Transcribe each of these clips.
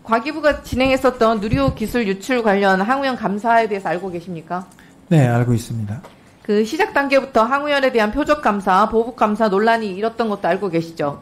과기부가 진행했었던 누리호 기술 유출 관련 항우연 감사에 대해서 알고 계십니까? 네, 알고 있습니다. 그 시작 단계부터 항우연에 대한 표적 감사, 보복 감사 논란이 일었던 것도 알고 계시죠?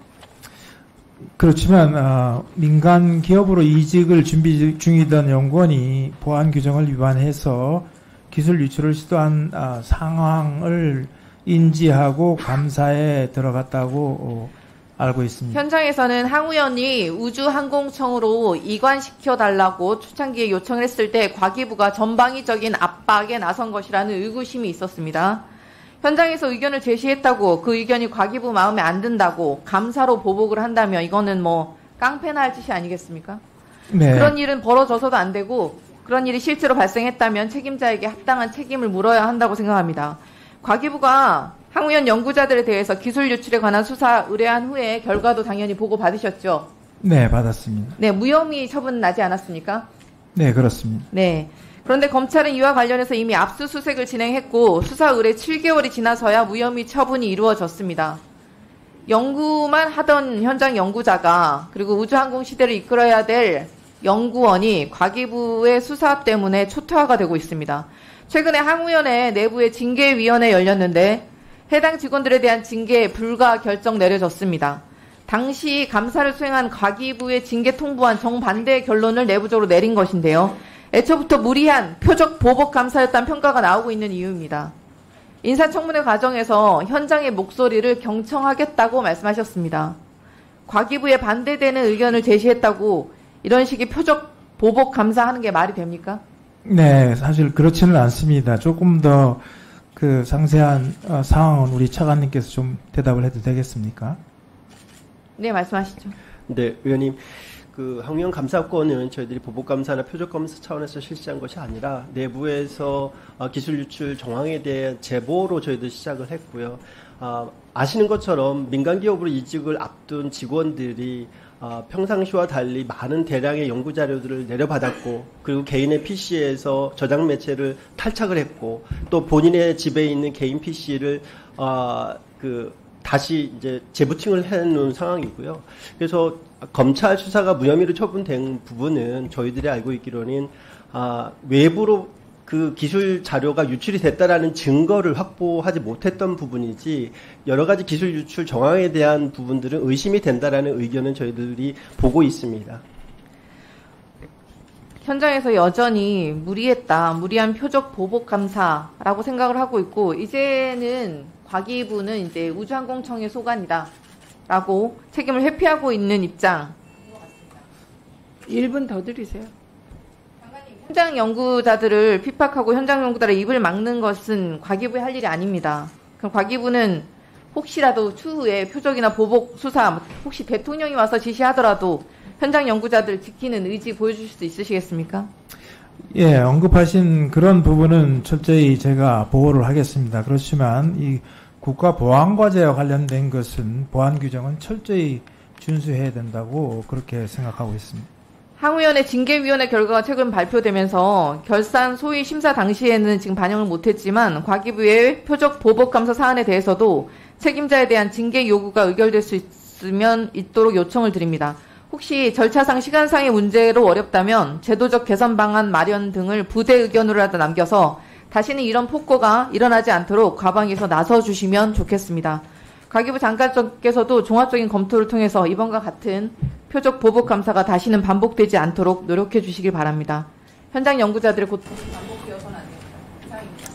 그렇지만 민간 기업으로 이직을 준비 중이던 연구원이 보안 규정을 위반해서 기술 유출을 시도한 상황을 인지하고 감사에 들어갔다고 알고 있습니다. 현장에서는 항우연이 우주항공청으로 이관시켜달라고 초창기에 요청을 했을 때 과기부가 전방위적인 압박에 나선 것이라는 의구심이 있었습니다. 현장에서 의견을 제시했다고 그 의견이 과기부 마음에 안 든다고 감사로 보복을 한다면 이거는 뭐 깡패나 할 짓이 아니겠습니까? 네. 그런 일은 벌어져서도 안 되고 그런 일이 실제로 발생했다면 책임자에게 합당한 책임을 물어야 한다고 생각합니다. 과기부가 항우연 연구자들에 대해서 기술 유출에 관한 수사 의뢰한 후에 결과도 당연히 보고 받으셨죠? 네, 받았습니다. 네, 무혐의 처분 나지 않았습니까? 네, 그렇습니다. 네. 그런데 검찰은 이와 관련해서 이미 압수수색을 진행했고 수사 의뢰 7개월이 지나서야 무혐의 처분이 이루어졌습니다. 연구만 하던 현장 연구자가 그리고 우주항공 시대를 이끌어야 될 연구원이 과기부의 수사 때문에 초토화가 되고 있습니다. 최근에 항우연의 내부에 징계위원회 열렸는데 해당 직원들에 대한 징계 불가 결정 내려졌습니다. 당시 감사를 수행한 과기부의 징계 통보안 정반대의 결론을 내부적으로 내린 것인데요. 애초부터 무리한 표적 보복 감사였다는 평가가 나오고 있는 이유입니다. 인사청문회 과정에서 현장의 목소리를 경청하겠다고 말씀하셨습니다. 과기부에 반대되는 의견을 제시했다고 이런 식의 표적 보복 감사하는 게 말이 됩니까? 네, 사실 그렇지는 않습니다. 조금 더 그 상세한 상황은 우리 차관님께서 좀 대답을 해도 되겠습니까? 네, 말씀하시죠. 네, 의원님. 그 항우연 감사권은 저희들이 보복감사나 표적감사 차원에서 실시한 것이 아니라 내부에서 기술 유출 정황에 대한 제보로 저희들 시작을 했고요. 아시는 것처럼 민간 기업으로 이직을 앞둔 직원들이 평상시와 달리 많은 대량의 연구 자료들을 내려받았고 그리고 개인의 PC에서 저장 매체를 탈착을 했고 또 본인의 집에 있는 개인 PC를 다시 이제 재부팅을 해놓은 상황이고요. 그래서 검찰 수사가 무혐의로 처분된 부분은 저희들이 알고 있기로는 외부로 그 기술 자료가 유출이 됐다라는 증거를 확보하지 못했던 부분이지 여러 가지 기술 유출 정황에 대한 부분들은 의심이 된다라는 의견은 저희들이 보고 있습니다. 현장에서 여전히 무리한 표적 보복 감사라고 생각을 하고 있고 이제는 과기부는 이제 우주항공청의 소관이다라고 책임을 회피하고 있는 입장. 1분 더 드리세요. 현장 연구자들을 핍박하고 현장 연구자들의 입을 막는 것은 과기부의 할 일이 아닙니다. 그럼 과기부는 혹시라도 추후에 표적이나 보복 수사, 혹시 대통령이 와서 지시하더라도 현장 연구자들 지키는 의지 보여주실 수 있으시겠습니까? 예, 언급하신 그런 부분은 철저히 제가 보호를 하겠습니다. 그렇지만 이 국가보안과제와 관련된 것은 보안 규정은 철저히 준수해야 된다고 그렇게 생각하고 있습니다. 항우연의 징계위원회 결과가 최근 발표되면서 결산 소위 심사 당시에는 지금 반영을 못했지만 과기부의 표적 보복 감사 사안에 대해서도 책임자에 대한 징계 요구가 의결될 수 있도록 요청을 드립니다. 혹시 절차상 시간상의 문제로 어렵다면 제도적 개선 방안 마련 등을 부대 의견으로라도 남겨서 다시는 이런 폭거가 일어나지 않도록 과방에서 나서주시면 좋겠습니다. 과기부 장관께서도 종합적인 검토를 통해서 이번과 같은 표적 보복 감사가 다시는 반복되지 않도록 노력해 주시길 바랍니다. 현장 연구자들의 고통이 반복되어서는 안 됩니다. 이상입니다.